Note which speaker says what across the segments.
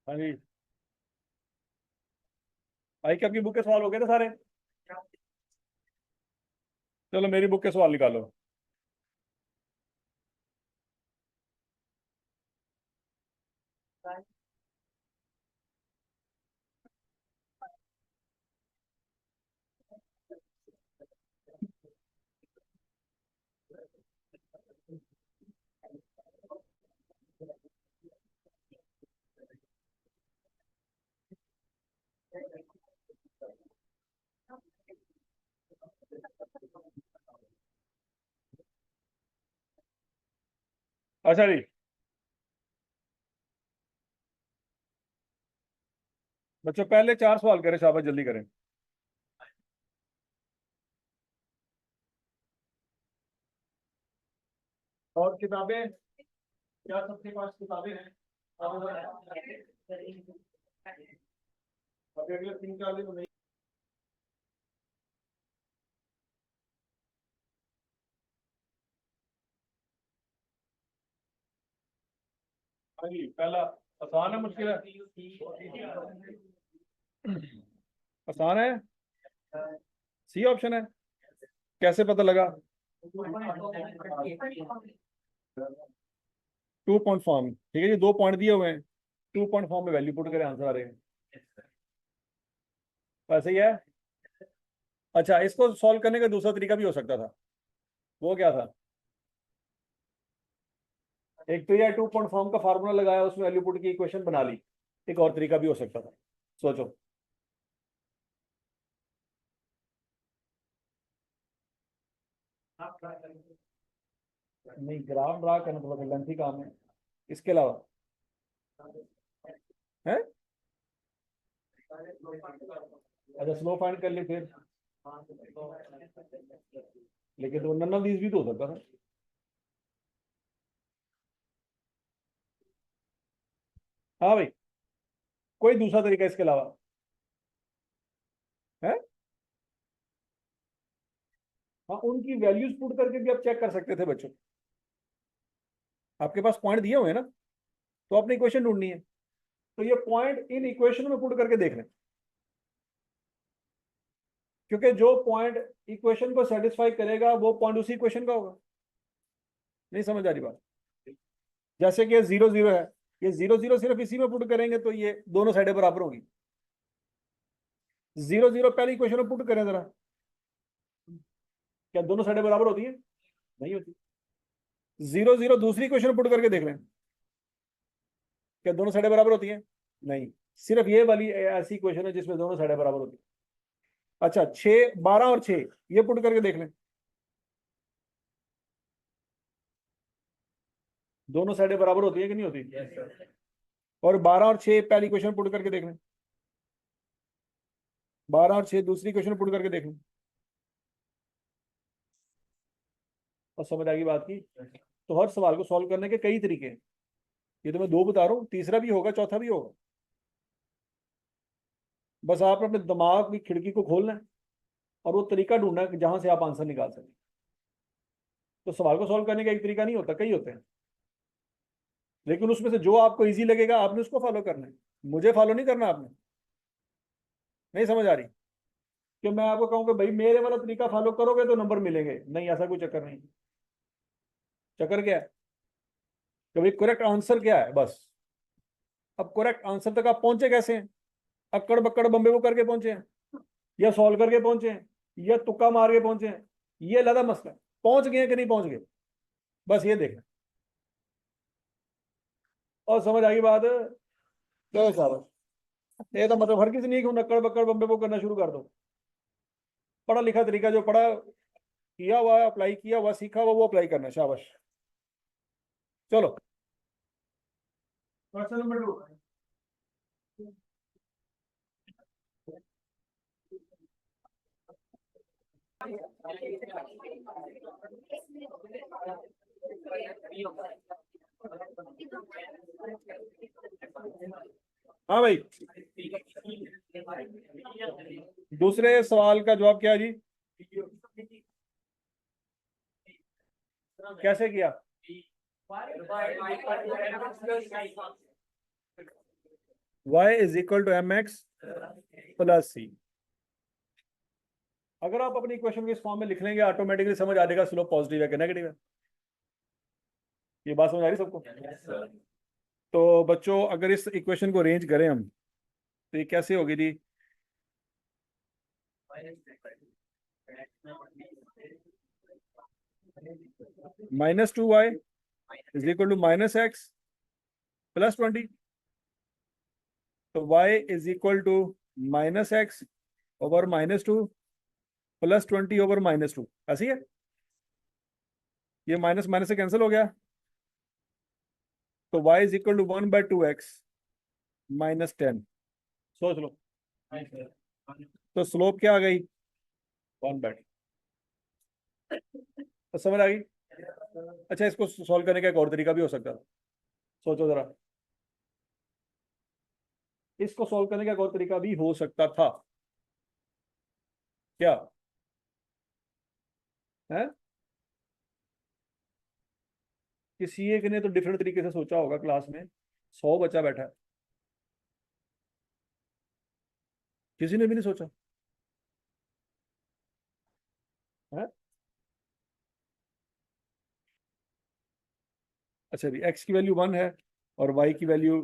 Speaker 1: हाँ जी। भाई की आपकी बुक के सवाल हो गए थे सारे? चलो मेरी बुक के सवाल निकालो। अच्छा जी। बच्चों पहले चार सवाल करें, शाबाश जल्दी करें। और किताबें, क्या सबके पास किताबें हैं? अभी अगले 3-4 दिन नहीं। हाँ जी, पहला आसान है मुश्किल है? आसान है। सी ऑप्शन है। कैसे पता लगा? 2 पॉइंट फॉर्म, ठीक है जी, 2 पॉइंट दिए हुए हैं। 2 पॉइंट फॉर्म में वैल्यू पुट करें, आंसर आ रहे हैं। वैसे ही है। अच्छा, इसको सॉल्व करने का दूसरा तरीका भी हो सकता था। वो क्या था? एक तो यार 2 पॉइंट फॉर्म का फार्मूला लगाया, उसमें वैल्यू पुट की इक्वेशन बना ली। एक और तरीका भी हो सकता था। सोचो। नहीं, ग्राफ ड्रा करना थोड़ा लेंथी काम है। इसके अलावा है। अच्छा, स्लो फाइंड कर ली फिर। लेकिन तो नन ऑफ दीज भी तो हो सकता था। हाँ भाई, कोई दूसरा तरीका इसके अलावा है? हाँ, उनकी वैल्यूज पुट करके भी आप चेक कर सकते थे बच्चों। आपके पास पॉइंट दिए हुए हैं ना, तो आपने इक्वेशन ढूंढनी है। तो ये पॉइंट इन इक्वेशन में पुट करके देख लें। क्योंकि जो पॉइंट इक्वेशन को सेटिस्फाई करेगा वो पॉइंट उसी इक्वेशन का होगा। नहीं समझ आ रही बात? जैसे कि 0 0 है, ये 0 0 सिर्फ इसी में पुट करेंगे तो ये दोनों साइडें बराबर होगी। 0 0 पहले इक्वेशन में पुट करें जरा। क्या दोनों साइडें बराबर होती है? नहीं होती। 0 0 दूसरी इक्वेशन में पुट करके देख लें। क्या दोनों साइडें बराबर होती है? नहीं। सिर्फ ये वाली ऐसी इक्वेशन है जिसमें दोनों साइडें बराबर होती है। अच्छा, 6 12 और 6 ये पुट करके देख लें। दोनों साइडें बराबर होती है कि नहीं होती? और 12 और 6 पहली इक्वेशन पुट करके देख लें। 12 और 6 दूसरी इक्वेशन पुट करके देख लें। और समझ आ गई बात की? तो हर सवाल को सॉल्व करने के कई तरीके हैं। ये तो मैं दो बता रहा हूँ, तीसरा भी होगा, चौथा भी होगा। बस आप अपने दिमाग की खिड़की को खोलना है और वो तरीका ढूंढना है कि जहां से आप आंसर निकाल सकें। तो सवाल को सॉल्व करने का एक तरीका नहीं होता, कई होते हैं। लेकिन उसमें से जो आपको इजी लगेगा आपने उसको फॉलो करना है। मुझे फॉलो नहीं करना आपने। नहीं समझ आ रही? कि मैं आपको कहूँ कि भाई मेरे वाला तरीका फॉलो करोगे तो नंबर मिलेंगे, नहीं, ऐसा कोई चक्कर नहीं। चक्कर क्या है? कि भाई करेक्ट आंसर क्या है, बस। अब करेक्ट आंसर तक आप पहुंचे कैसे हैं? अक्कड़ बक्कड़ बम्बे वो करके पहुंचे हैं, या सॉल्व करके पहुंचे हैं, या तुक्का मार के पहुंचे हैं? ये अलग मसला है। पहुंच गए कि नहीं पहुंच गए, बस ये देखना। और समझ आ गई बात? चलो साहब, ये तो मतलब हर किसी नहीं कि नक्कड़ बक्कड़ बम्बे वो करना शुरू कर दो। पढ़ा लिखा तरीका जो पढ़ा किया हुआ, अप्लाई किया हुआ, सीखा हुआ, वो अप्लाई करना, शाबाश। चलो, क्वेश्चन नंबर 2। हाँ भाई, दूसरे सवाल का जवाब क्या है जी? कैसे किया? y is equal to M X plus C. अगर आप अपनी इक्वेशन के इस फॉर्म में लिख लेंगे ऑटोमेटिकली समझ आ जाएगा स्लोप पॉजिटिव है कि नेगेटिव है। ये बात समझ आ रही सबको? तो बच्चों अगर इस इक्वेशन को अरेंज करें हम तो ये कैसे होगी जी? -2y is equal to -x plus 20। तो y is equal to -x over -2 plus 20 over -2, ऐसी है। ये माइनस माइनस से कैंसिल हो गया, तो y is equal to 1/2x -10। सोच लो तो स्लोप क्या आ गई? 1/2। तो समझ आ गई? अच्छा, इसको सॉल्व करने का एक और तरीका भी हो सकता है। सोचो जरा, इसको सॉल्व करने का एक और तरीका भी हो सकता था। क्या है? किसी एक ने तो डिफरेंट तरीके से सोचा होगा, क्लास में 100 बच्चा बैठा है, किसी ने भी नहीं सोचा है। अच्छा जी, एक्स की वैल्यू 1 है और वाई की वैल्यू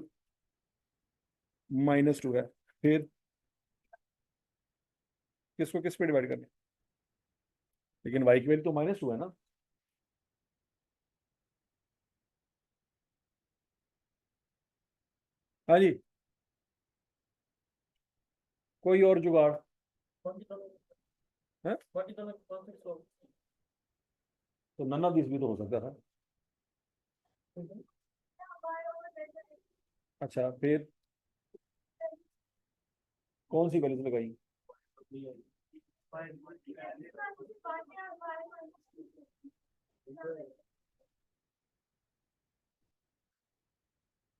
Speaker 1: -2 है, फिर किसको किस पे डिवाइड करना? लेकिन वाई की वैल्यू तो -2 है ना। हाँ जी, कोई और जुगाड़ है? तो नन ऑफ दिस भी तो हो सकता था। अच्छा, फिर कौन सी वैल्यूज लगाई?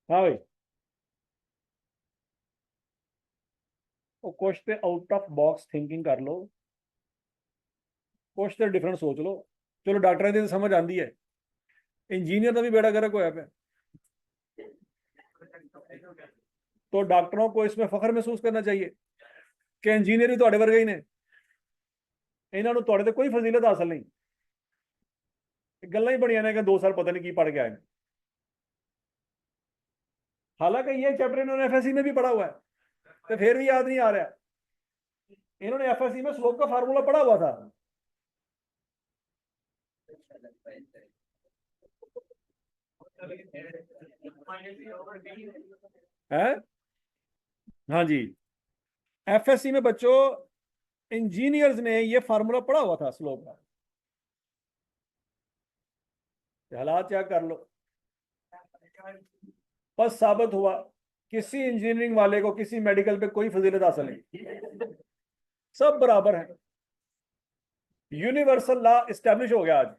Speaker 1: हाँ भाई, वो कुछ तो आउट ऑफ बॉक्स थिंकिंग कर लो, कुछ तो डिफरेंट सोच लो। चलो डॉक्टर ने तो समझ आती है, इंजीनियर का भी बेड़ा गर्क होया पे। तो डॉक्टरों को इसमें फख्र महसूस करना चाहिए कि इंजीनियर भी ਤੁਹਾਡੇ ਵਰਗੇ ਹੀ ਨੇ, ਇਹਨਾਂ ਨੂੰ ਤੁਹਾਡੇ ਤੇ ਕੋਈ ਫਜ਼ੀਲਤ ਹਾਸਲ नहीं। गल्लां ही बड़ियां ने कि 2 साल पता नहीं की पढ़ के आए। हालांकि ये चैप्टर इन्होंने एफएससी में भी पढ़ा हुआ है, तो फिर भी याद नहीं आ रहा। इन्होंने एफएससी में स्लोप का फार्मूला पढ़ा हुआ था। है? हाँ जी, एफएससी में बच्चों इंजीनियर्स ने ये फार्मूला पढ़ा हुआ था स्लोप का। हालात चेक कर लो, बस साबित हुआ किसी इंजीनियरिंग वाले को किसी मेडिकल पे कोई फजीलत हासिल नहीं, सब बराबर है। यूनिवर्सल लॉ इस्टेब्लिश हो गया आज।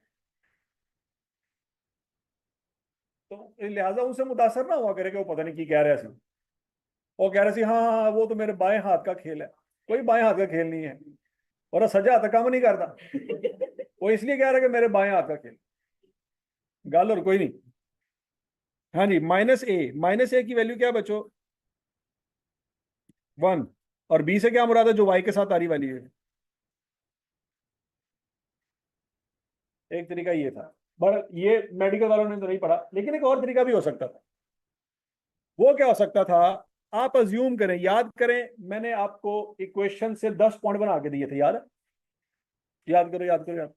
Speaker 1: तो लिहाजा उनसे मुतासर ना हुआ करे कि वो पता नहीं की कह रहे थे। वो कह रहे थे हाँ हाँ वो तो मेरे बाएं हाथ का खेल है। कोई बाएं हाथ का खेल नहीं है, और सजा हाथ काम नहीं करता। वो इसलिए कह रहा है कि मेरे बाएं हाथ का खेल। गल और कोई नहीं। हाँ जी, माइनस ए की वैल्यू क्या है बच्चों? 1। और बी से क्या मुराद है जो वाई के साथ आ रही वाली है? एक तरीका ये था, बट ये मेडिकल वालों ने तो नहीं पढ़ा, लेकिन एक और तरीका भी हो सकता था। वो क्या हो सकता था? आप अज्यूम करें, याद करें, मैंने आपको इक्वेशन से 10 पॉइंट बना के दिए थे, याद है? याद करो याद करो याद।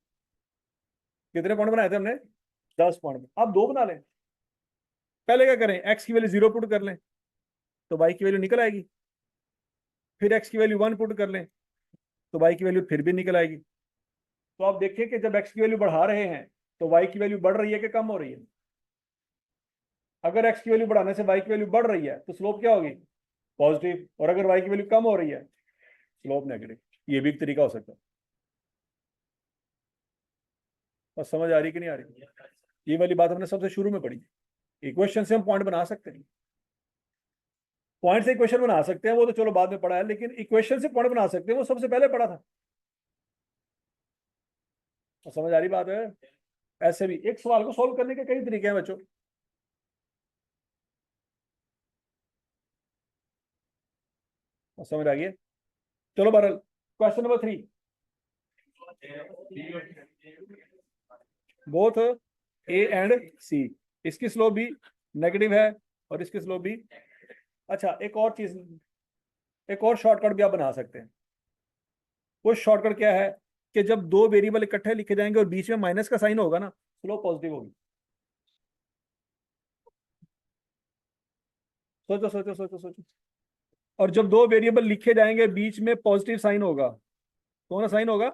Speaker 1: कितने पॉइंट बनाए थे हमने? 10 पॉइंट। आप दो बना लें। पहले क्या करें, एक्स की वैल्यू 0 पुट कर लें तो वाई की वैल्यू निकल आएगी। फिर एक्स की वैल्यू 1 पुट कर लें तो वाई की वैल्यू फिर भी निकल आएगी। तो आप देखिए कि जब एक्स की वैल्यू बढ़ा रहे हैं तो वाई की वैल्यू बढ़ रही है कि कम हो रही है? अगर एक्स की वैल्यू बढ़ाने से वाई की वैल्यू बढ़ रही है तो स्लोप क्या होगी? पॉजिटिव। और अगर वाई की वैल्यू कम हो रही है, स्लोप नेगेटिव। ये भी एक तरीका हो सकता है। और समझ आ रही कि नहीं आ रही? ये वाली बात हमने सबसे शुरू में पढ़ी। इक्वेशन से हम पॉइंट बना सकते हैं, पॉइंट से इक्वेशन बना सकते हैं, वो तो चलो बाद में पढ़ा है, लेकिन इक्वेशन से पॉइंट बना सकते हैं वो सबसे पहले पढ़ा था। तो समझ आ रही बात है? ऐसे भी एक सवाल को सॉल्व करने के कई तरीके हैं बच्चों। समझ आ गई? चलो बहरहाल question number 3, both A and C, इसकी स्लोप भी नेगेटिव है और इसकी स्लोप भी। अच्छा एक और चीज, एक और शॉर्टकट भी आप बना सकते हैं। वो शॉर्टकट क्या है कि जब दो वेरिएबल इकट्ठे लिखे जाएंगे और बीच में माइनस का साइन होगा ना, स्लोप पॉजिटिव होगी। सोचो सोचो सोचो सोचो। और जब दो वेरिएबल लिखे जाएंगे बीच में पॉजिटिव साइन होगा, कौन सा साइन होगा?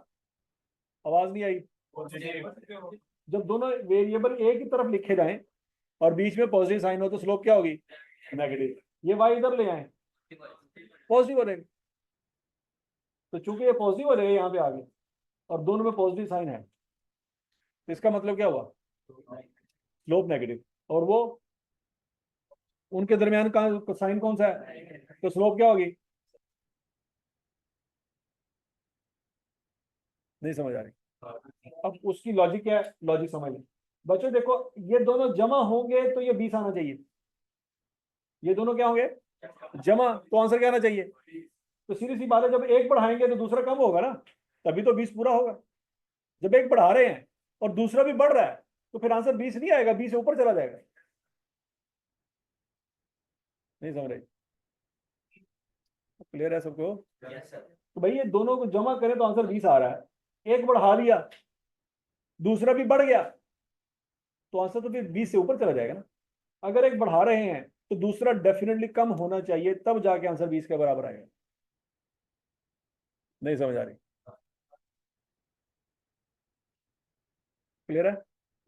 Speaker 1: आवाज नहीं आई। जब दोनों वेरिएबल एक ही तरफ लिखे जाएं और बीच में पॉजिटिव साइन हो तो स्लोप क्या होगी? नेगेटिव। ये वाई इधर ले आए, पॉजिटिव हो जाएगा। तो चूंकि ये पॉजिटिव हो जाएगा यहाँ पे आगे और दोनों में पॉजिटिव साइन है, तो इसका मतलब क्या हुआ? Slope negative. और वो उनके दरमियान का साइन कौन सा है, तो स्लोप क्या होगी? नहीं समझ आ रही? अब उसकी लॉजिक क्या है, लॉजिक समझ लें बच्चों। देखो ये दोनों जमा होंगे तो ये 20 आना चाहिए, ये दोनों क्या होंगे? जमा, तो आंसर क्या आना चाहिए? तो सीधी सी बात है, जब एक बढ़ाएंगे तो दूसरा कम होगा ना, तभी तो 20 पूरा होगा। जब एक बढ़ा रहे हैं और दूसरा भी बढ़ रहा है तो फिर आंसर 20 नहीं आएगा, 20 से ऊपर चला जाएगा। नहीं समझ रहे? क्लियर है सबको? तो भाई ये दोनों को जमा करें तो आंसर 20 आ रहा है, एक बढ़ा लिया दूसरा भी बढ़ गया तो आंसर तो फिर 20 से ऊपर चला जाएगा ना। अगर एक बढ़ा रहे हैं तो दूसरा डेफिनेटली कम होना चाहिए, तब जाके आंसर 20 के बराबर आएगा। नहीं समझ आ रही? क्लियर है?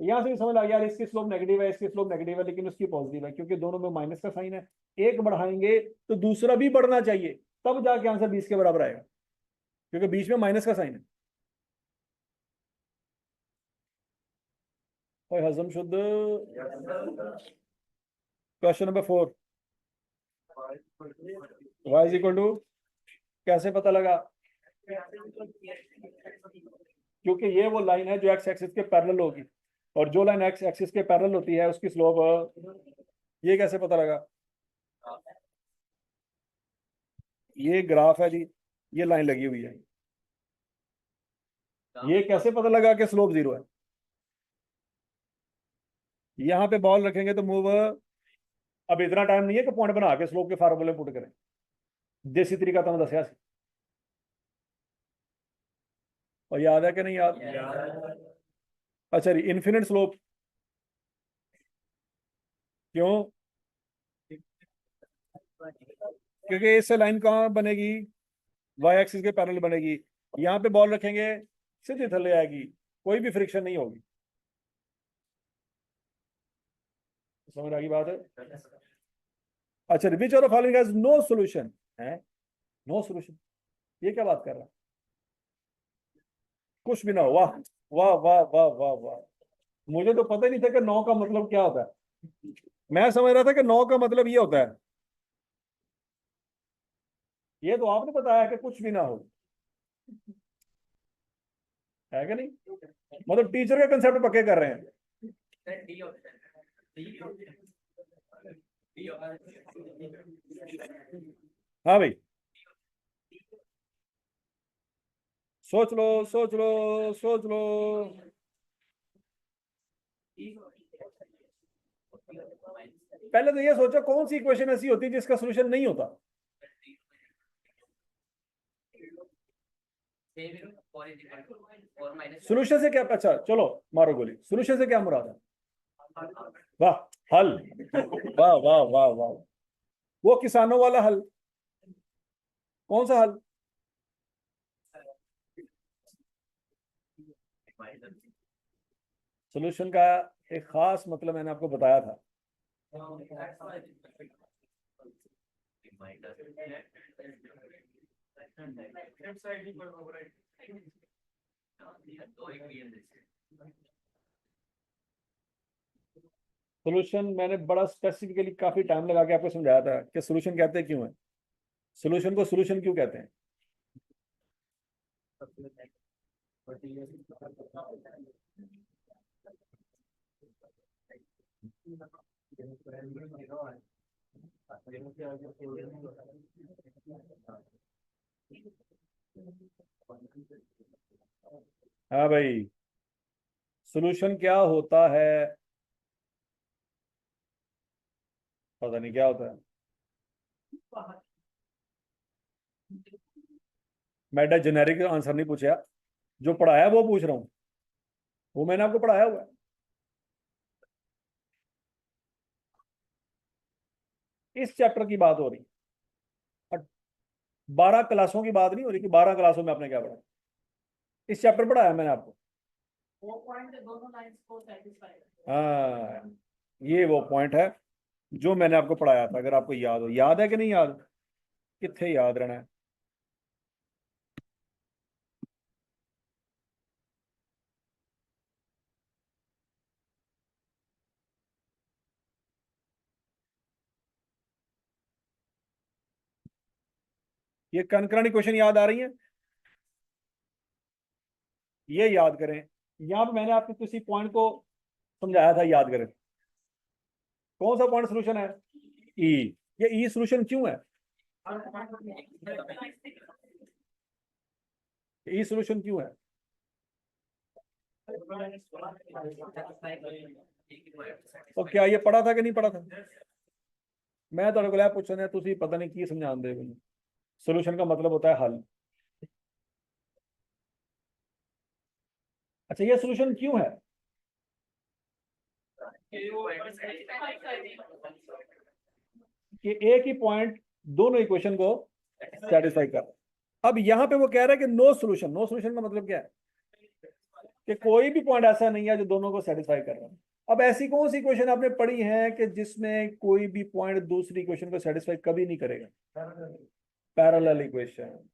Speaker 1: यहां से भी समझ आ गया यार, इसकी स्लोप नेगेटिव है, इसकी स्लोप नेगेटिव है, लेकिन उसकी पॉजिटिव है क्योंकि दोनों में माइनस का साइन है। एक बढ़ाएंगे तो दूसरा भी बढ़ना चाहिए, तब जाके आंसर 20 के बराबर आएगा क्योंकि बीच में माइनस का साइन है। और हजम शुद्ध। Question number 4, y is equal to, कैसे पता लगा? क्योंकि ये वो लाइन है जो एक्स एक्सिस के पैरेलल होगी, और जो लाइन एक्स एक्सिस के पैरेलल होती है उसकी स्लोप। ये कैसे पता लगा? ये ग्राफ है जी, ये लाइन लगी हुई है, ये कैसे पता लगा कि स्लोप 0 है? यहाँ पे बॉल रखेंगे तो मूव। अब इतना टाइम नहीं है कि पॉइंट बना के स्लोप के फार्मूले पुट करें, देसी तरीका तो मैं दसिया सी। और याद है कि नहीं याद? अच्छा जी, इन्फिनिट स्लोप क्यों? क्योंकि इससे लाइन कहाँ बनेगी? वाई एक्सिस के पैरेलल बनेगी। यहाँ पे बॉल रखेंगे सीधी थले आएगी, कोई भी फ्रिक्शन नहीं होगी। समझ आ गई बात है? अच्छा, which of the following has no solution है? नो सॉल्यूशन, ये क्या बात कर रहा है? कुछ भी ना हो, वाह वाह वाह वाह वाह वाह। मुझे तो पता ही नहीं था कि 9 का मतलब क्या होता है। मैं समझ रहा था कि 9 का मतलब ये होता है। ये तो आपने बताया कि कुछ भी ना हो, है कि नहीं? मतलब टीचर के कंसेप्ट पक्के कर रहे हैं। हाँ भाई, सोच लो सोच लो सोच लो। पहले तो ये सोचो कौन सी इक्वेशन ऐसी होती है जिसका सोल्यूशन नहीं होता। सोल्यूशन से क्या, अच्छा चलो मारो गोली, सोल्यूशन से क्या मुराद है? वाह, हल। वाह वाह वाह वाह। वो किसानों वाला हल, कौन सा हल? सोल्यूशन का एक खास मतलब मैंने आपको बताया था। सोल्यूशन मैंने बड़ा स्पेसिफिकली काफी टाइम लगा के आपको समझाया था कि सोल्यूशन कहते हैं क्यों है, सोल्यूशन को सोल्यूशन क्यों कहते हैं। हाँ भाई, सोल्यूशन क्या होता है? पता नहीं क्या होता है। मैं जेनेरिक आंसर नहीं पूछा, जो पढ़ाया वो पूछ रहा हूँ। वो मैंने आपको पढ़ाया हुआ है। इस चैप्टर की बात हो रही है, 12 क्लासों की बात नहीं हो रही कि 12 क्लासों में आपने क्या पढ़ा। इस चैप्टर पढ़ाया मैंने आपको। वो पॉइंट दोनों लाइंस को सेटिस्फाई। हाँ, ये वो पॉइंट है जो मैंने आपको पढ़ाया था, अगर आपको याद हो। याद है कि नहीं याद? कितने याद रहना है। ये कनकरंट क्वेश्चन याद आ रही है, ये याद करें। यहाँ पे मैंने आपको किसी पॉइंट को समझाया था, याद करें। कौन सा पॉइंट सोल्यूशन है? ई। ये ई सोल्यूशन क्यों है? ई सोल्यूशन क्यों है? तो क्या ये पढ़ा था कि नहीं पढ़ा था? मैं तो को पूछ रहा तुम पता नहीं की समझा दे। सोल्यूशन का मतलब होता है हल। अच्छा, ये सोल्यूशन क्यों है? कि एक ही पॉइंट दोनों इक्वेशन को सेटिस्फाई कर। अब यहां पे वो कह रहा है कि नो सोल्यूशन। नो सोल्यूशन का मतलब क्या है? कि कोई भी पॉइंट ऐसा नहीं है जो दोनों को सेटिस्फाई कर रहा है। अब ऐसी कौन सी इक्वेशन आपने पढ़ी है कि जिसमें कोई भी पॉइंट दूसरी इक्वेशन को सेटिस्फाई कभी नहीं करेगा? Parallel equation.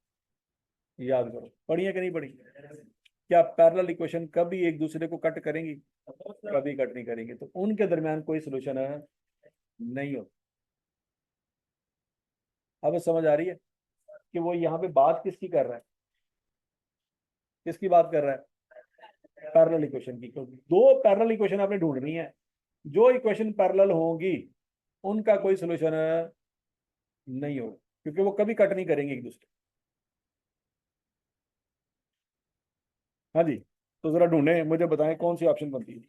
Speaker 1: याद करो, पढ़ी है कि नहीं पढ़ी? क्या पैरेलल इक्वेशन कभी एक दूसरे को कट करेंगी? कभी कट नहीं करेंगे, तो उनके दरमियान कोई सोल्यूशन नहीं हो। अब समझ आ रही है कि वो यहाँ पे बात किसकी कर रहा है? किसकी बात कर रहा है? पैरेलल इक्वेशन की। तो दो पैरेलल इक्वेशन आपने ढूंढनी है। जो इक्वेशन पैरेलल होंगी उनका कोई सोल्यूशन नहीं होगा, क्योंकि वो कभी कट नहीं करेंगे एक दूसरे। हाँ जी, तो जरा ढूंढे, मुझे बताएं कौन सी ऑप्शन बनती है।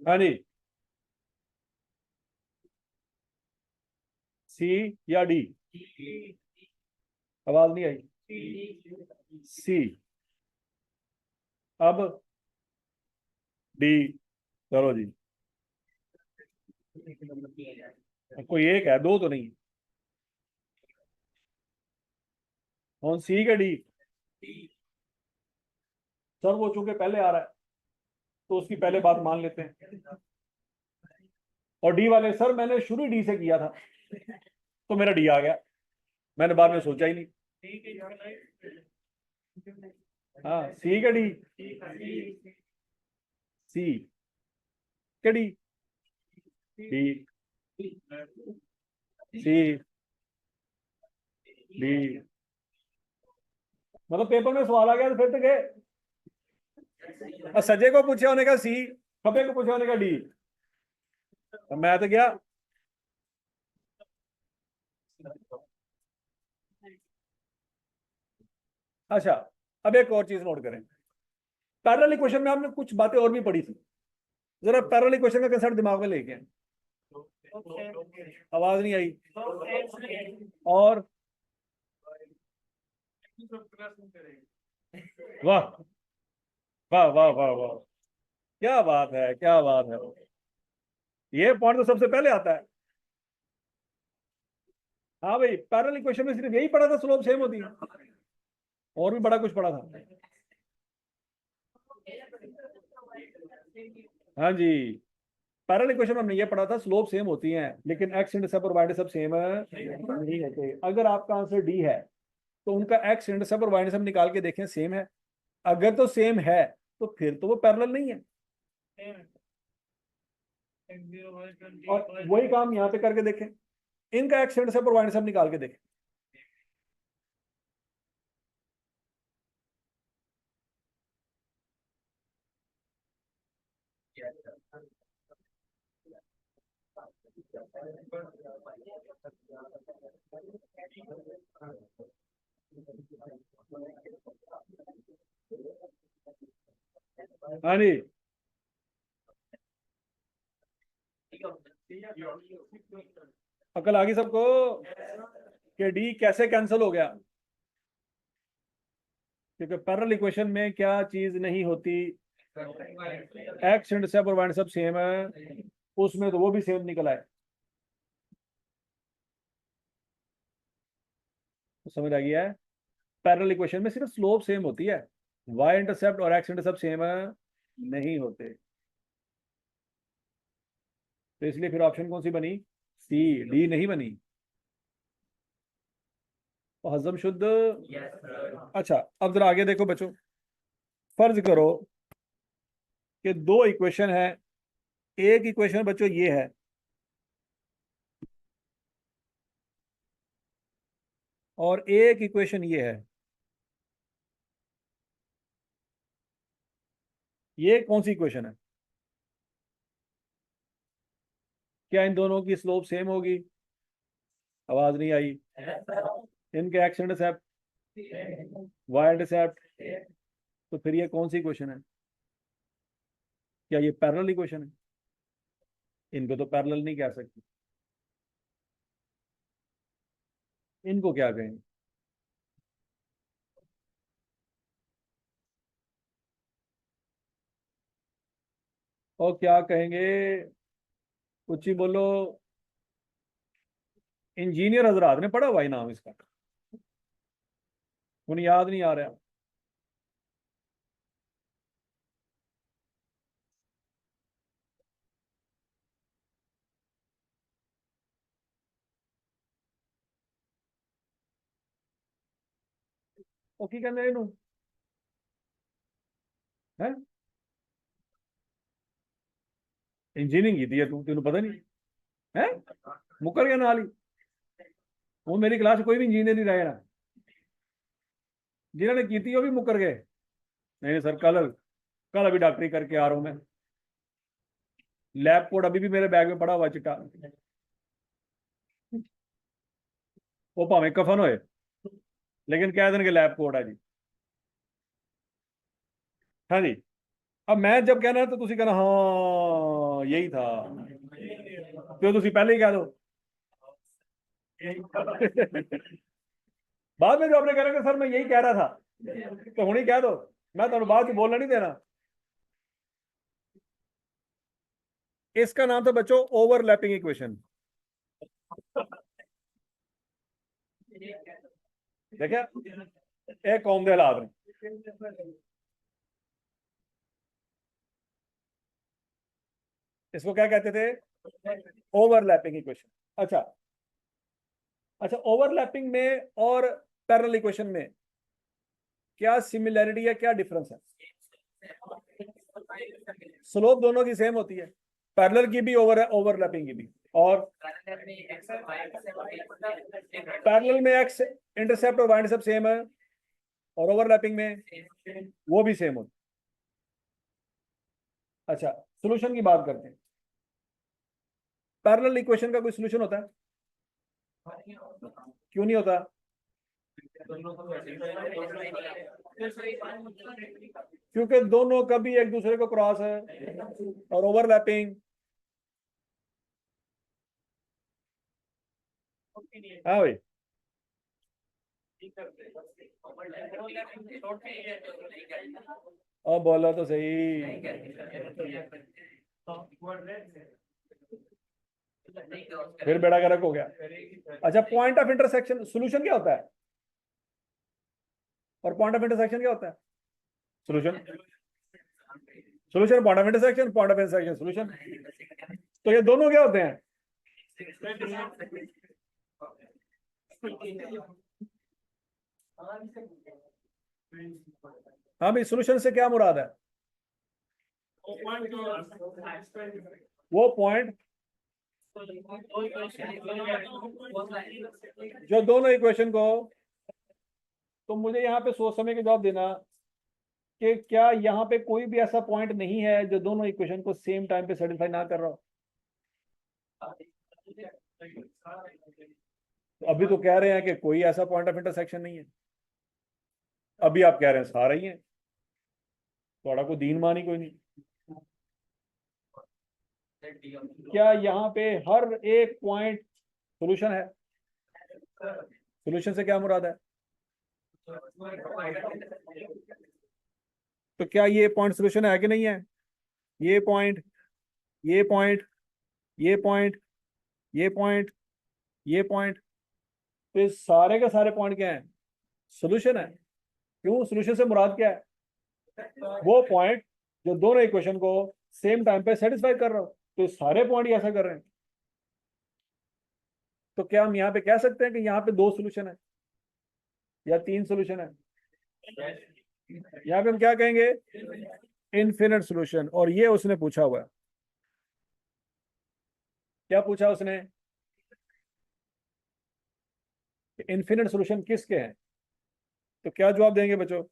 Speaker 1: हाँ जी, सी या डी? आवाज नहीं आई। सी। अब डी। चलो जी, कोई एक है, दो तो नहीं। कौन, सी का डी? सर वो चूंकि पहले आ रहा है तो उसकी पहले बात मान लेते हैं। और डी वाले, सर मैंने शुरू डी से किया था तो मेरा डी आ गया, मैंने बाद में सोचा ही नहीं। हाँ, सी का डी। सी का डी। डी। सी। डी। मतलब पेपर में सवाल आ गया तो फिर तो गए। और सजे को पूछे होने का सी, खबे को पूछे होने का डी, तो मैं तो गया। अच्छा, अब एक और चीज नोट करें। पैरेलल इक्वेशन में आपने कुछ बातें और भी पढ़ी थी, जरा पैरेलल इक्वेशन का कंसेप्ट दिमाग में लेके आए। आवाज नहीं आई। और वाह वाह वाह वाह वाह, क्या बात है, क्या बात है। ये पॉइंट तो सबसे पहले आता है। हाँ भाई, पैरेलल इक्वेशन में सिर्फ यही पढ़ा था, स्लोप सेम होती है। और भी बड़ा कुछ पढ़ा था? हाँ जी, पैरेलल इक्वेशन में हमने ये पढ़ा था स्लोप सेम होती हैं, लेकिन एक्स इंटरसेप्ट और वाई इंटरसेप्ट सेम नहीं होते। अगर आपका आंसर डी है तो उनका एक्स इंटरसेप्ट और वाई इंटरसेप्ट निकाल के देखें, सेम है। अगर तो सेम है तो फिर तो वो पैरेलल नहीं है। और वही काम यहाँ पे करके देखें, इनका एक्स इंटरसेप्ट और वाई इंटरसेप्ट निकाल के देखें। हाँ जी, अकल आ गई सबको कि डी कैसे कैंसिल हो गया? क्योंकि पैरेलल इक्वेशन में क्या चीज नहीं होती? एक्स इंटरसेप्ट और वाई इंटरसेप्ट सेम है, उसमें तो वो भी सेम निकला है। तो समझ आ गया है, पैरेलल इक्वेशन में सिर्फ स्लोप सेम होती है, वाई इंटरसेप्ट और एक्स इंटरसेप्ट सेम नहीं होते। तो इसलिए फिर ऑप्शन कौन सी बनी? सी, डी नहीं बनी। तो हजम शुद्ध। अच्छा, अब जरा आगे देखो बच्चों, फर्ज करो कि दो इक्वेशन है। एक इक्वेशन बच्चों ये है, और एक इक्वेशन ये है। ये कौन सी इक्वेशन है? क्या इन दोनों की स्लोप सेम होगी? आवाज नहीं आई। इनके एक्स इंटरसेप्ट, वाई इंटरसेप्ट, तो फिर ये कौन सी इक्वेशन है? क्या ये पैरेलल इक्वेशन है? इनको तो पैरेलल नहीं कह सकते। इनको क्या कहेंगे? और क्या कहेंगे? कुछ ही बोलो। इंजीनियर हजरात ने पढ़ा हुआ ही नाम इसका, उन्हें याद नहीं आ रहा। ਉਹ ਕੀ ਕਹਿੰਦੇ ਇਹਨੂੰ है? इंजीनियरिंग की थी तू, तेन पता नहीं है? मुकर गया नाल ही। वो मेरी क्लास कोई भी इंजीनियर नहीं रहे ना, जिन्होंने की थी वो भी मुकर गए। नहीं नहीं सर, कल कल अभी डॉक्टरी करके आ रहा हूँ मैं। लैब कोड अभी भी मेरे बैग में पड़ा हुआ चिट्टा, वो भावें कफन होए लेकिन कह देंगे लैब कोड है जी। हाँ जी, अब मैं जब कहना तो तुसी कहना हाँ यही था, तो तुसी पहले ही कह दो। बाद में जो आपने कह रहे सर मैं यही कह रहा था, तो हुणी कह दो, मैं तो बाद में बोलना नहीं देना। इसका नाम था बच्चों ओवरलैपिंग इक्वेशन। देखा, एक कौम के हालात ने, इसको क्या कहते थे? Overlapping equation. अच्छा, अच्छा, ओवरलैपिंग में और पैरेलल इक्वेशन में क्या सिमिलैरिटी है, क्या डिफरेंस है? स्लोप दोनों की सेम होती है, पैरेलल की भी ओवरलैपिंग की भी। और पैरेलल में एक्स इंटरसेप्ट और वाई इंटरसेप्ट सेम है, और ओवरलैपिंग में वो भी सेम होती है। अच्छा, सॉल्यूशन की बात करते हैं। पैरेलल इक्वेशन का कोई सॉल्यूशन होता है? क्यों नहीं होता? क्योंकि दोनों कभी एक दूसरे को क्रॉस है, और ओवरलैपिंग। हाँ भाई, और बोलो तो सही। फिर बेड़ा गर्क हो गया। अच्छा, पॉइंट ऑफ इंटरसेक्शन सॉल्यूशन क्या होता है, और पॉइंट ऑफ इंटरसेक्शन क्या होता है? Solution, solution point of intersection, point of intersection solution. तो ये दोनों क्या होते हैं? हाँ भाई, सॉल्यूशन से क्या मुराद है? वो पॉइंट जो दोनों इक्वेशन को, तो मुझे यहाँ पे सोच समझ के जवाब देना कि क्या यहाँ पे कोई भी ऐसा पॉइंट नहीं है जो दोनों इक्वेशन को सेम टाइम पे सेटिस्फाई ना कर रहा हो? तो अभी तो कह रहे हैं कि कोई ऐसा पॉइंट ऑफ इंटरसेक्शन नहीं है, अभी आप कह रहे हैं सारा ही है, थोड़ा को दीन मान ही कोई नहीं। क्या यहाँ पे हर एक पॉइंट सोल्यूशन है? सोल्यूशन से क्या मुराद है? तो क्या ये पॉइंट सोल्यूशन है कि नहीं है? ये पॉइंट, ये पॉइंट, ये पॉइंट, ये पॉइंट, ये पॉइंट, तो इस सारे के सारे पॉइंट क्या है? सोल्यूशन है। क्यों? सोल्यूशन से मुराद क्या है? वो पॉइंट जो दोनों इक्वेशन को सेम टाइम पे सेटिस्फाई कर रहा हो, तो सारे पॉइंट ऐसा कर रहे हैं। तो क्या हम यहाँ पे कह सकते हैं कि यहाँ पे दो सोल्यूशन है या तीन सोल्यूशन है? यहाँ पे हम क्या कहेंगे? Infinite solution. और ये उसने पूछा हुआ है। क्या पूछा उसने? इनफिनिट सोल्यूशन किसके हैं? तो क्या जवाब देंगे बच्चों?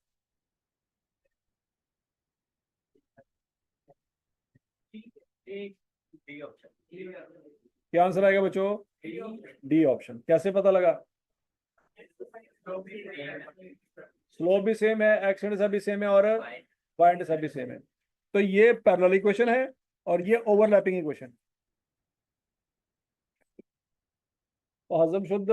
Speaker 1: क्या आंसर आएगा बच्चों? D option. कैसे पता लगा? स्लोप भी सेम है, एक्स इंटरसेप्ट भी सेम है, और वाई इंटरसेप्ट भी सेम है। तो ये पैरेलल इक्वेशन है और ये ओवरलैपिंग इक्वेशन। तो हजम शुद्ध।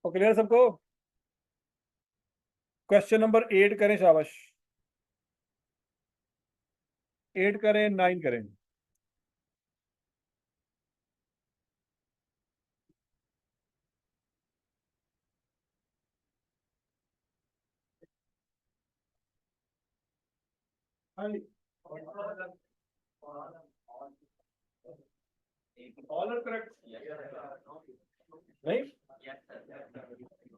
Speaker 1: तो क्लियर सबको? क्वेश्चन नंबर 8 करें, शाबाश। 8 करें, 9 करें? ऑल करेक्ट नहीं?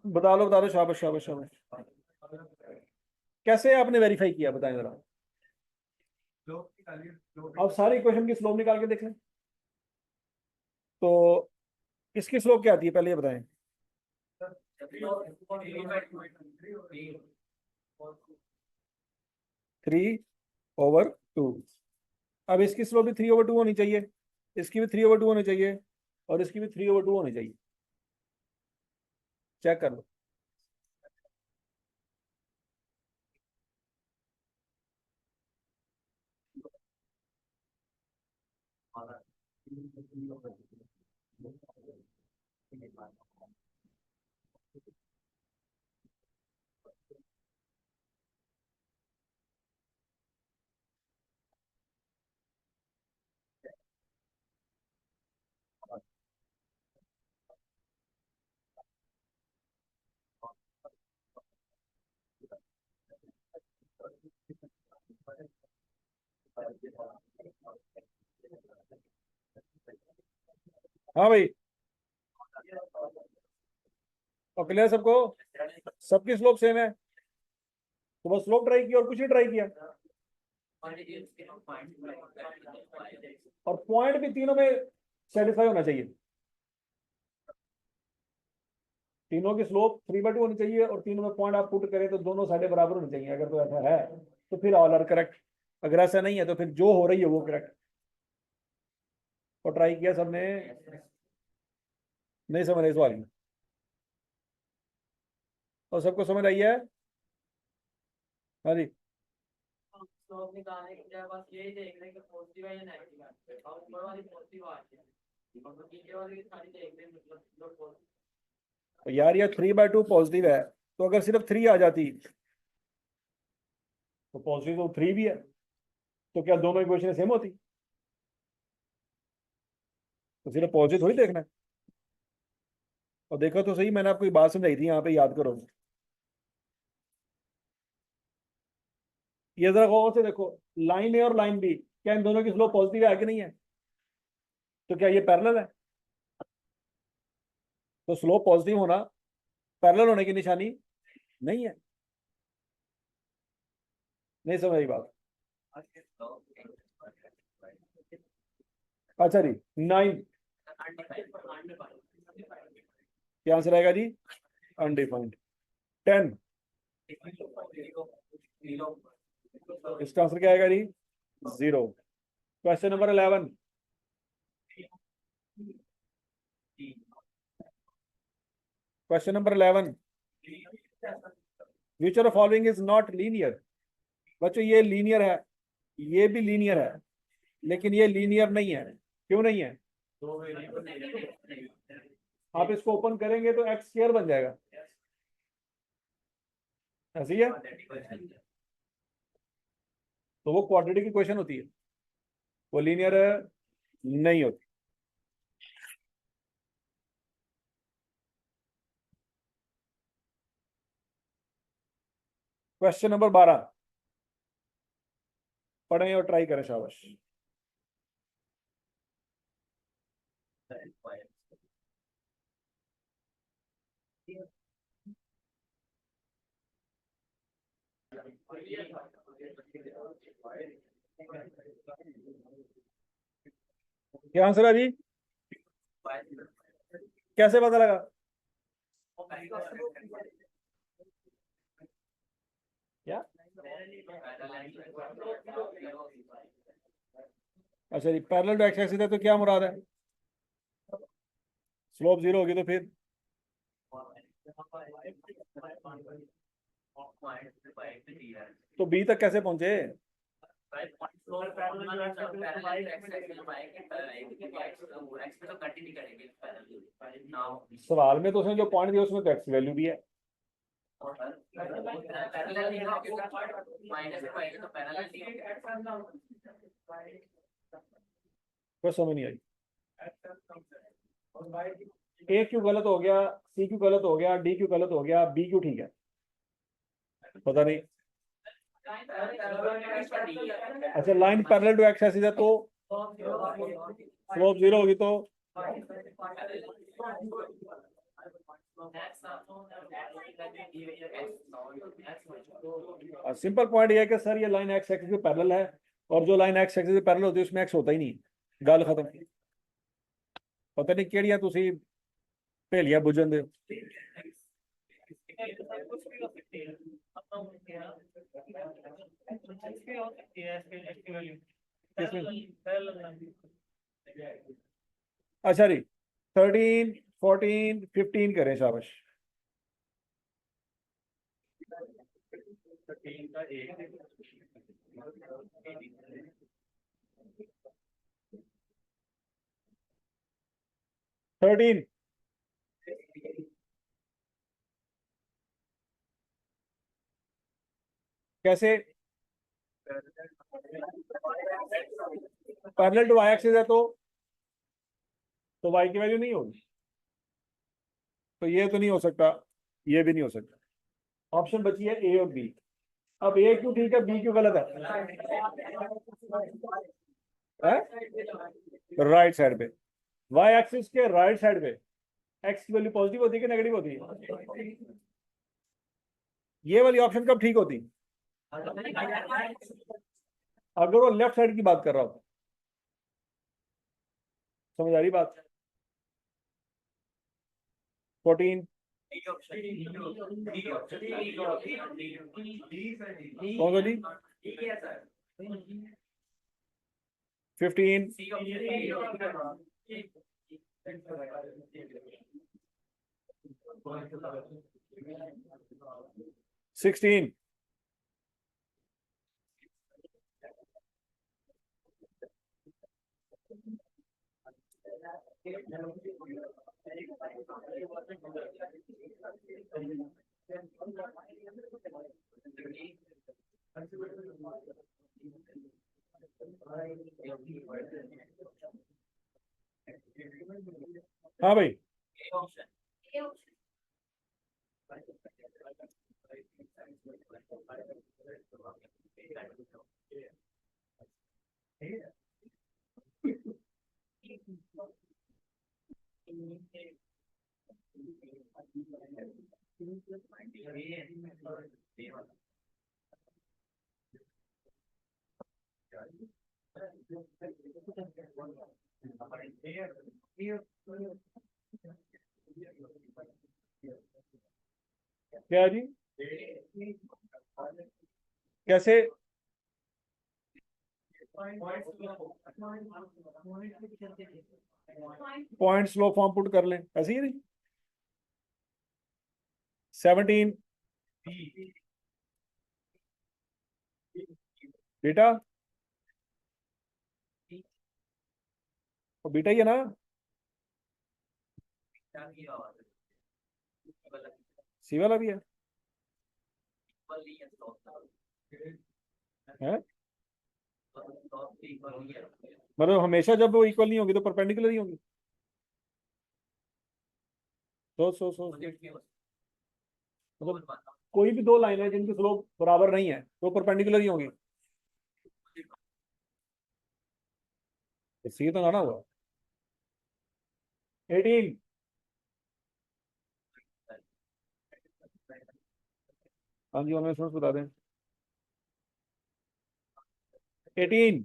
Speaker 1: बता दो, शाबाश शाबाश शाबाश। कैसे आपने वेरीफाई किया, बताएं जरा। अब सारे इक्वेशन की स्लोप निकाल के देख लें। तो इसकी स्लोप क्या आती है, पहले ये बताएं। 3/2। अब इसकी स्लोप भी 3/2 होनी चाहिए, इसकी भी 3/2 होनी चाहिए, और इसकी भी 3/2 होनी चाहिए। चेक कर लो। हाँ भाई, और क्लियर सबको? सबकी स्लोप सेम है, तो बस स्लोप ट्राई किया और कुछ नहीं ट्राई किया। और पॉइंट भी तीनों में सेटिस्फाई होना चाहिए। तीनों की स्लोप 3/2 होनी चाहिए, और तीनों में पॉइंट आप पुट करें तो दोनों साइडें बराबर होनी चाहिए। अगर तो ऐसा है तो फिर ऑल आर करेक्ट, अगर ऐसा नहीं है तो फिर जो हो रही है वो करेक्ट। और ट्राई किया सबने? नहीं समझ रहे सवाल में? और सबको समझ आई है? हाँ जी।
Speaker 2: स्लोप निकालने के लिए बस यही देख रहे हैं कि पॉजिटिव है या नेगेटिव है, और ऊपर वाली पॉजिटिव आ रही है और नीचे वाली सारी देख रहे हैं, मतलब जो पॉजिटिव।
Speaker 1: तो यार ये 3/2 पॉजिटिव है, तो अगर सिर्फ 3 आ जाती तो पॉजिटिव तो 3 भी है, तो क्या दोनों इक्वेशन सेम होती? तो सिर्फ पॉजिटिव थोड़ी देखना है। और देखो तो सही, मैंने आपको एक बात समझाई थी यहाँ पे, याद करो। ये जरा गौर से देखो, लाइन ए और लाइन बी, क्या इन दोनों की स्लोप पॉजिटिव है कि नहीं है? तो क्या ये पैरेलल है? तो स्लोप पॉजिटिव होना पैरेलल होने की निशानी नहीं है। नहीं समझ आई बात? अच्छा जी, 9 क्या आंसर आएगा जी? अनडिफाइंड। 10 इसका आंसर क्या आएगा जी? 0। Question number 11। Question number 11, which of following is not linear? बच्चों ये लीनियर है, ये भी लीनियर है, लेकिन ये लीनियर नहीं है। क्यों नहीं है? आप इसको ओपन करेंगे तो एक्स स्क्वायर बन जाएगा, ऐसी है। तो वो क्वाड्रेटिक की क्वेश्चन होती है, वो लीनियर नहीं होती। क्वेश्चन नंबर 12 पढ़ें और ट्राई करें, शाबाश। क्या आंसर है जी? कैसे पता लगा? क्या? अच्छा जी, पैरेलल टू एक्स एक्सिस है तो क्या मुराद है? स्लोप 0 होगी तो फिर तो बी तक कैसे पहुंचे? सवाल में तो उसने जो पॉइंट दिया उसमें तो एक्स वैल्यू भी है। कोई समझ नहीं आई। ए क्यों गलत हो गया, सी क्यों गलत हो गया, डी क्यों गलत हो गया, बी क्यों ठीक है? पता नहीं। अच्छा, line parallel to x axis है तो स्लोप 0 होगी तो सिंपल पॉइंट ये है कि सर ये लाइन एक्स एक्सिस पे पैरेलल है, और जो लाइन एक्स एक्सिस पे पैरेलल होती है उसमें एक्स होता ही नहीं। गल खत्म। पता नहीं केड़ियां तुसी भेलियां बुझन दे। अच्छा जी, 13 14 15 करें, शाबाश। थर्टीन कैसे? पैरेलल टू वाई एक्सिस है तो वाई की वैल्यू नहीं होगी, तो ये तो नहीं हो सकता, ये भी नहीं हो सकता। ऑप्शन बची है ए और बी। अब ए क्यों ठीक है, बी क्यों गलत है? राइट साइड पे, वाई एक्सिस के राइट साइड पे एक्स की वैल्यू पॉजिटिव होती है कि नेगेटिव होती है? ये वाली ऑप्शन कब ठीक होती? अगर वो लेफ्ट साइड की बात कर रहा हो। समझ आ रही बात? 14 कौन सा जी? 15 16 हाँ भाई, क्या है जी? कैसे? पॉइंट स्लो फॉर्म पुट कर लें, ऐसे ही नहीं? 17 बेटा, और बेटा ही है ना? सी वाला भी है? है मतलब हमेशा जब वो इक्वल नहीं होगी तो परपेंडिकुलर ही होगी। सो मतलब कोई भी दो लाइन है जिनकी स्लोप बराबर नहीं है तो परपेंडिकुलर ही होगी। सी तो ना हुआ। 18। हाँ जी, ऑनलाइन स्टूडेंट्स बता दें। 18।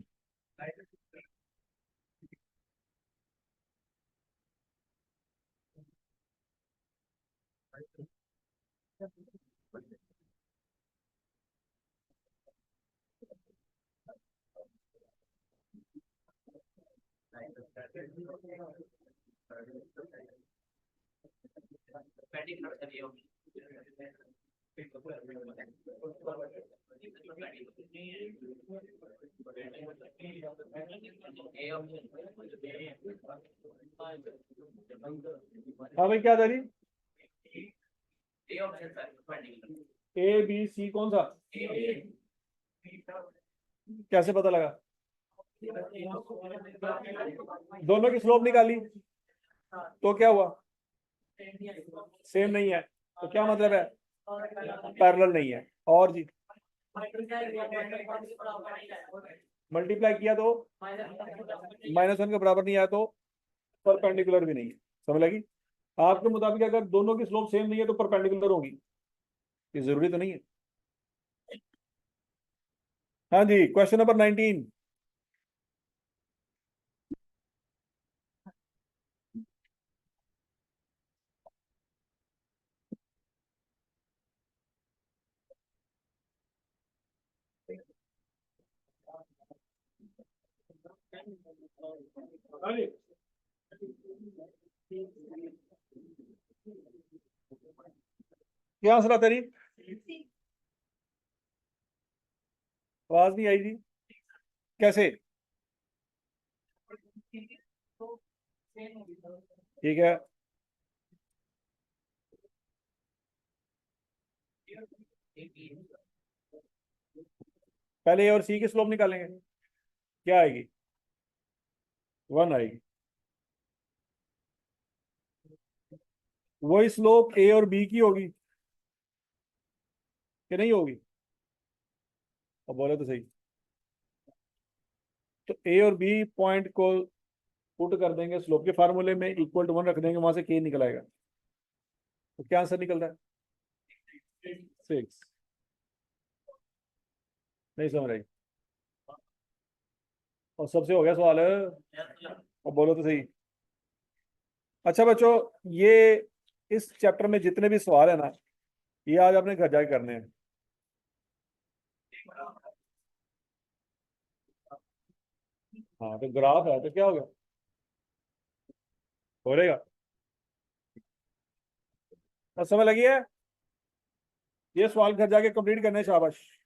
Speaker 1: हाँ भाई, क्या था जी? ए बी सी कौन सा? कैसे पता लगा? दोनों की स्लोप निकाली तो क्या हुआ? सेम नहीं है तो क्या मतलब है? पैरेलल नहीं है। और जी मल्टीप्लाई किया तो -1 के बराबर नहीं आया तो परपेंडिकुलर भी नहीं है। समझ लगी? आपके मुताबिक अगर दोनों की स्लोप सेम नहीं है तो परपेंडिकुलर होगी, ये जरूरी तो नहीं है। हाँ जी, क्वेश्चन नंबर 19। क्या आंसर आता है जी? आवाज नहीं आई जी। कैसे? ठीक है, पहले ए और सी की स्लोप निकालेंगे। क्या आएगी? 1 आएगी। वही स्लोप ए और बी की होगी कि नहीं होगी? अब बोले तो सही। तो ए और बी पॉइंट को पुट कर देंगे स्लोप के फार्मूले में, इक्वल टू 1 रख देंगे, वहां से के निकल आएगा। तो क्या आंसर निकल रहा है? 6। नहीं समझ रही? और सबसे हो गया सवाल है। अब बोलो तो सही। अच्छा बच्चों, ये इस चैप्टर में जितने भी सवाल है ना, ये आज अपने घर जाके करने हैं। हाँ तो ग्राफ है तो क्या होगा, हो रहेगा। और समझ लगी है? ये सवाल घर जाके कंप्लीट करने हैं, शाबाश।